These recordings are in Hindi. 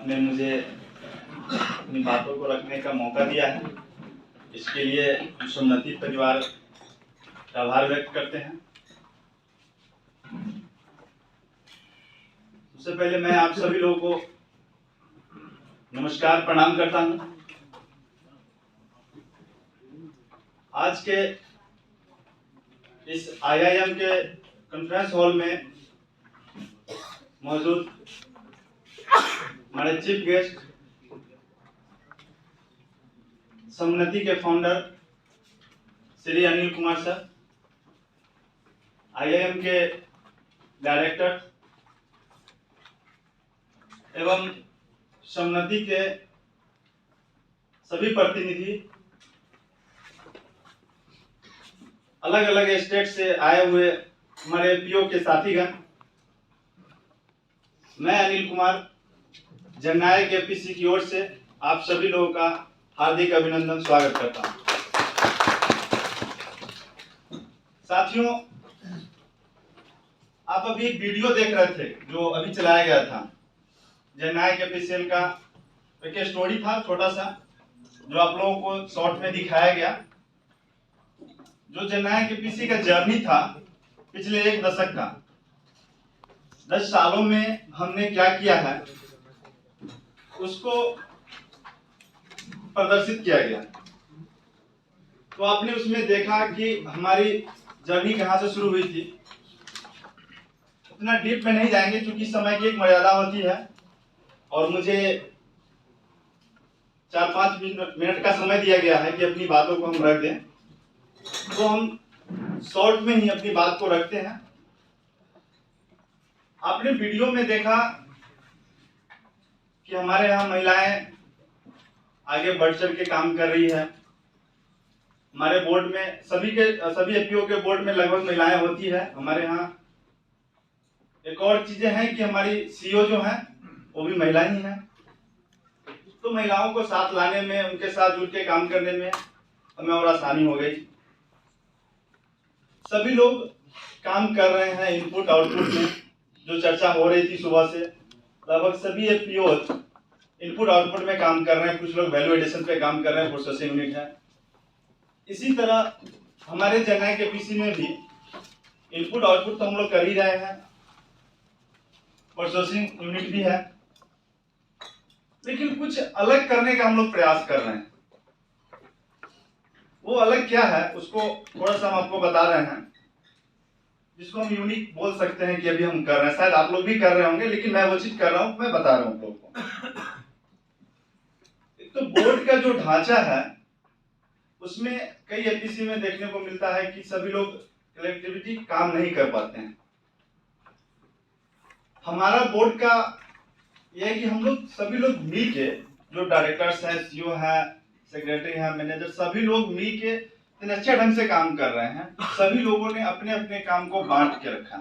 आपने मुझे अपनी बातों को रखने का मौका दिया है, इसके लिए हम सुन्नति परिवार का आभार व्यक्त करते हैं। सबसे पहले मैं आप सभी लोगों को नमस्कार प्रणाम करता हूं। आज के इस IIM के कॉन्फ्रेंस हॉल में मौजूद हमारे चीफ गेस्ट समोन्नति के founder Shri Anil Kumar sir, IIM के डायरेक्टर एवं समोन्नति के सभी प्रतिनिधि, अलग अलग स्टेट से आए हुए हमारे PO के साथीगण, मैं अनिल कुमार जननायक APC की ओर से आप सभी लोगों का हार्दिक अभिनंदन स्वागत करता हूं। साथियों, आप अभी एक वीडियो देख रहे थे जो अभी चलाया गया था, जननायक APCL का एक स्टोरी था छोटा सा, जो आप लोगों को शॉर्ट में दिखाया गया। जो जननायक APC का जर्नी था पिछले एक दशक का, 10 सालों में हमने क्या किया है उसको प्रदर्शित किया गया। तो आपने उसमें देखा कि हमारी जर्नी कहां से शुरू हुई थी। उतना डीप में नहीं जाएंगे क्योंकि समय की एक मर्यादा होती है और मुझे 4-5 मिनट का समय दिया गया है कि अपनी बातों को हम रख दें, तो हम शॉर्ट में ही अपनी बात को रखते हैं। आपने वीडियो में देखा कि हमारे यहाँ महिलाएं आगे बढ़ चढ़ के काम कर रही है। हमारे बोर्ड में सभी APO के बोर्ड में लगभग महिलाएं होती है। हमारे यहाँ एक और चीजें हैं कि हमारी CEO जो हैं वो भी महिला ही हैं। तो महिलाओं को साथ लाने में, उनके साथ जुड़ के काम करने में हमें और आसानी हो गई। सभी लोग काम कर रहे हैं इनपुट आउटपुट में। जो चर्चा हो रही थी सुबह से, लगभग सभी APO इनपुट आउटपुट में काम कर रहे हैं। कुछ लोग वैल्यू एडिशन पे काम कर रहे हैं, प्रोसेसिंग यूनिट है। इसी तरह हमारे जननायक APC में भी इनपुट आउटपुट तो हम लोग कर ही रहे हैं, प्रोसेसिंग यूनिट भी है, लेकिन कुछ अलग करने का हम लोग प्रयास कर रहे हैं। वो अलग क्या है उसको थोड़ा सा हम आपको बता रहे हैं, जिसको हम यूनिक बोल सकते हैं कि अभी हम कर रहे हैं। शायद आप लोग भी कर रहे होंगे, लेकिन मैं वो चीज कर रहा हूं, मैं बता रहा हूं लोगों को। एक तो बोर्ड का जो ढांचा है उसमें कई APC में देखने को मिलता है कि सभी लोग कलेक्टिविटी काम नहीं कर पाते हैं। हमारा बोर्ड का यह है कि हम लोग सभी लोग मिल के, जो डायरेक्टर्स हैं, CEO हैं, सेक्रेटरी हैं, मैनेजर, सभी लोग मिल के अच्छे ढंग से काम कर रहे हैं। सभी लोगों ने अपने अपने काम को बांट के रखा।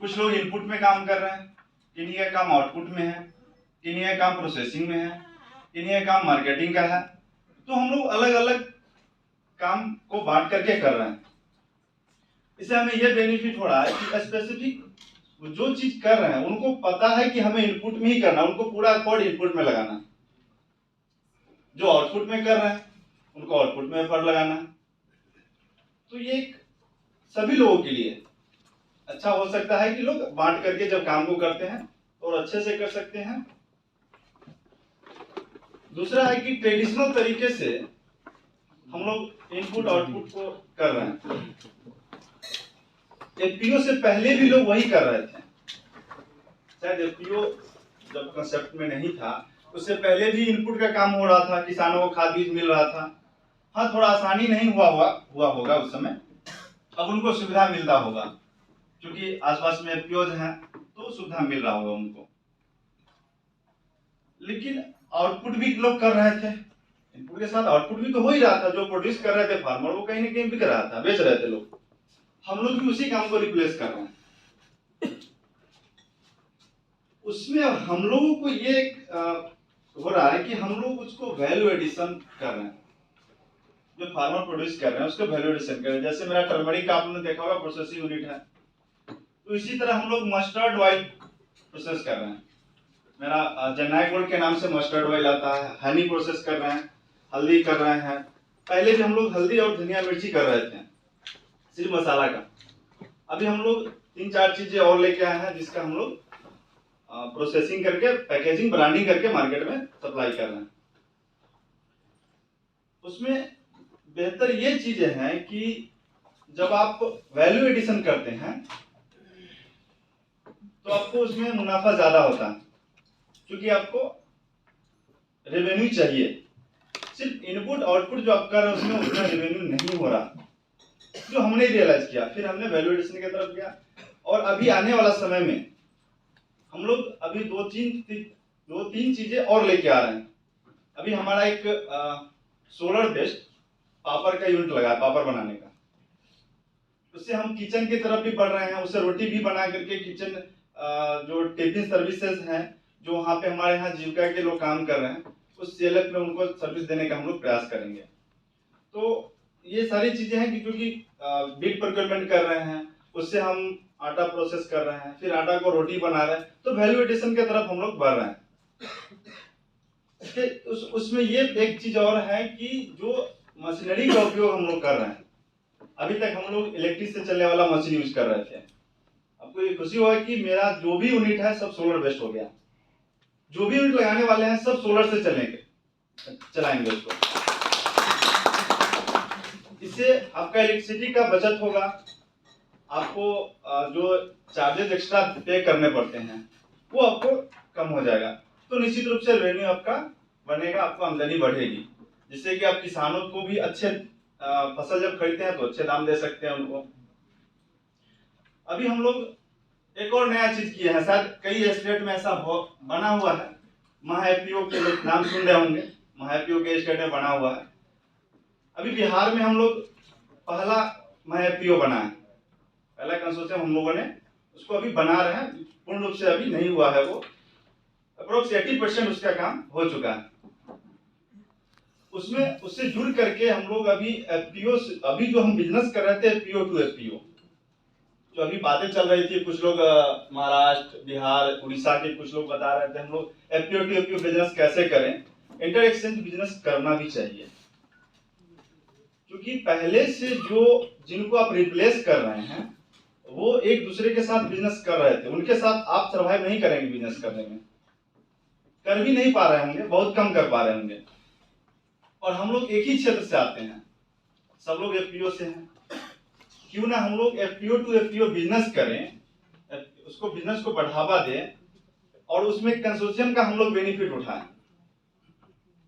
कुछ लोग इनपुट में काम कर रहे हैं, किन्हीं का काम आउटपुट में है, किन्हीं का काम प्रोसेसिंग में है, किन्हीं का काम मार्केटिंग का है। तो हम लोग अलग अलग काम को बांट करके कर रहे हैं। इससे हमें यह बेनिफिट हो रहा है कि स्पेसिफिक जो चीज कर रहे हैं उनको पता है कि हमें इनपुट में ही करना, उनको पूरा एफर्ट इनपुट में लगाना। जो आउटपुट में कर रहे हैं उनको आउटपुट में एफर्ट लगाना। तो ये सभी लोगों के लिए अच्छा हो सकता है कि लोग बांट करके जब काम को करते हैं और अच्छे से कर सकते हैं। दूसरा है कि ट्रेडिशनल तरीके से हम लोग इनपुट आउटपुट को कर रहे हैं। APO से पहले भी लोग वही कर रहे थे। शायद APO जब कंसेप्ट में नहीं था उससे पहले भी इनपुट का काम हो रहा था, किसानों को खाद बीज मिल रहा था। हाँ, थोड़ा आसानी नहीं हुआ होगा उस समय, अब उनको सुविधा मिलता होगा क्योंकि आसपास में APOs हैं तो सुविधा मिल रहा होगा उनको। लेकिन आउटपुट भी लोग कर रहे थे, इनपुट के साथ आउटपुट भी तो हो ही रहा था। जो प्रोड्यूस कर रहे थे फार्मर, वो कहीं ना कहीं बिक रहा था, बेच रहे थे लोग। हम लोग भी उसी काम को रिप्लेस कर रहे हैं। उसमें हम लोगों को ये हो रहा है कि हम लोग उसको वैल्यू एडिशन कर रहे हैं। जो फार्मर प्रोड्यूस कर रहे हैं उसको वैल्यू एडिशन कर रहे हैं। जैसे मेरा टर्मरिक का आपने देखा होगा प्रोसेसिंग यूनिट है, तो इसी तरह हम लोग मस्टर्ड ऑयल प्रोसेस कर रहे हैं। मेरा जननायक गोल्ड के नाम से मस्टर्ड ऑयल आता है, हनी प्रोसेस कर रहे हैं, हल्दी कर रहे हैं। पहले भी हम लोग हल्दी और धनिया मिर्ची कर रहे थे, सिर्फ मसाला का। अभी हम लोग 3-4 चीजें और लेके आए हैं, जिसका हम लोग प्रोसेसिंग करके, पैकेजिंग, ब्रांडिंग करके मार्केट में सप्लाई कर रहे हैं। उसमें बेहतर ये चीजें हैं कि जब आप वैल्यू एडिशन करते हैं तो आपको उसमें मुनाफा ज्यादा होता है, क्योंकि आपको रेवेन्यू चाहिए। सिर्फ इनपुट आउटपुट जो आप कर रहे हैं उसमें उतना रेवेन्यू नहीं हो रहा, जो हमने रियलाइज किया। फिर हमने वैल्यू एडिशन की तरफ गया, और अभी आने वाला समय में हम लोग अभी दो तीन चीजें और लेके आ रहे हैं। अभी हमारा एक सोलर बेस्ड पापड़ का यूनिट लगा है, पापड़ बनाने का। उससे हम किचन की तरफ भी बढ़ रहे हैं, उससे रोटी भी बना करके किचन जो टिफिन सर्विसेज हैं, जो वहाँ पे हमारे यहाँ जीविका के लोग काम कर रहे हैं, उस सेलर में उनको सर्विस देने का हम लोग प्रयास करेंगे। तो ये सारी चीजें हैं कि क्योंकि बिग प्रोक्योरमेंट कर रहे हैं, उससे हम आटा प्रोसेस कर रहे हैं, फिर आटा को रोटी बना रहे हैं, तो वैल्यू एडिशन की तरफ हम लोग बढ़ रहे हैं। उसमें ये एक चीज और है कि जो मशीनरी का उपयोग हम लोग कर रहे हैं, अभी तक हम लोग इलेक्ट्रिक से चलने वाला मशीन यूज कर रहे थे। आपको ये खुशी हुआ कि मेरा जो भी यूनिट है सब सोलर बेस्ड हो गया। जो भी यूनिट लगाने वाले हैं सब सोलर से चलाएंगे उसको। इससे आपका इलेक्ट्रिसिटी का बचत होगा। आपको जो चार्जेस एक्स्ट्रा पे करने पड़ते हैं वो आपको कम हो जाएगा। तो निश्चित रूप से रेवेन्यू आपका बनेगा, आपको आमदनी बढ़ेगी, जिससे कि आप किसानों को भी अच्छे फसल जब खरीदते हैं तो अच्छे दाम दे सकते हैं उनको। अभी हम लोग एक और नया चीज किए हैं, शायद कई स्टेट में ऐसा बना हुआ है, महाएफपीओ के नाम सुन रहे होंगे, महाएफपीओ के स्टेट में बना हुआ है। अभी बिहार में हम लोग पहला महाएफपीओ बना है, पहला कंसोर्शियम हम लोगों ने उसको अभी बना रहे हैं, पूर्ण रूप से अभी नहीं हुआ है, वो अप्रोक्स 80% उसका काम हो चुका है। उसमें उससे जुड़ करके हम लोग अभी एफपीओ, अभी जो हम बिजनेस कर रहे थे एफपीओ टू एफपीओ, जो अभी बातें चल रही थी, कुछ लोग महाराष्ट्र, बिहार, उड़ीसा के कुछ लोग बता रहे थे हम लोग एफपीओ टू एफपीओ बिजनेस कैसे करें। इंटर एक्सचेंज बिजनेस करना भी चाहिए, क्योंकि पहले से जो जिनको आप रिप्लेस कर रहे हैं वो एक दूसरे के साथ बिजनेस कर रहे थे, उनके साथ आप सर्वाइव नहीं करेंगे बिजनेस करने में, कर भी नहीं पा रहे होंगे, बहुत कम कर पा रहे होंगे। और हम लोग एक ही क्षेत्र से आते हैं, सब लोग एफपीओ से हैं, क्यों ना हम लोग एफपीओ टू एफपीओ बिजनेस करें, उसको बिजनेस को बढ़ावा दें और उसमें कंसोर्शियम का हम लोग बेनिफिट उठाएं।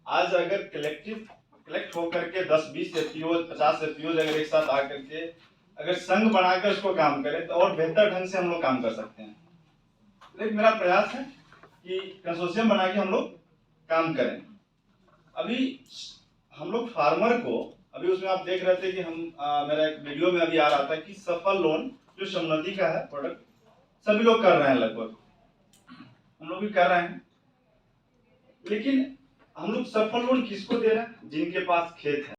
आज अगर कलेक्ट होकर के 10-20 एफपीओ, 50 एफपीओ अगर एक साथ आकर के अगर संघ बनाकर उसको काम करें तो और बेहतर ढंग से हम लोग काम कर सकते हैं। लेकिन मेरा प्रयास है कि कंसोर्शियम बना के हम लोग काम करें। अभी हम लोग फार्मर को, अभी उसमें आप देख रहे थे कि हम मेरा एक वीडियो में अभी आ रहा था कि सफल लोन जो समृद्धि का है प्रोडक्ट, सभी लोग कर रहे हैं, लगभग हम लोग भी कर रहे हैं। लेकिन हम लोग सफल लोन किसको दे रहे हैं? जिनके पास खेत है।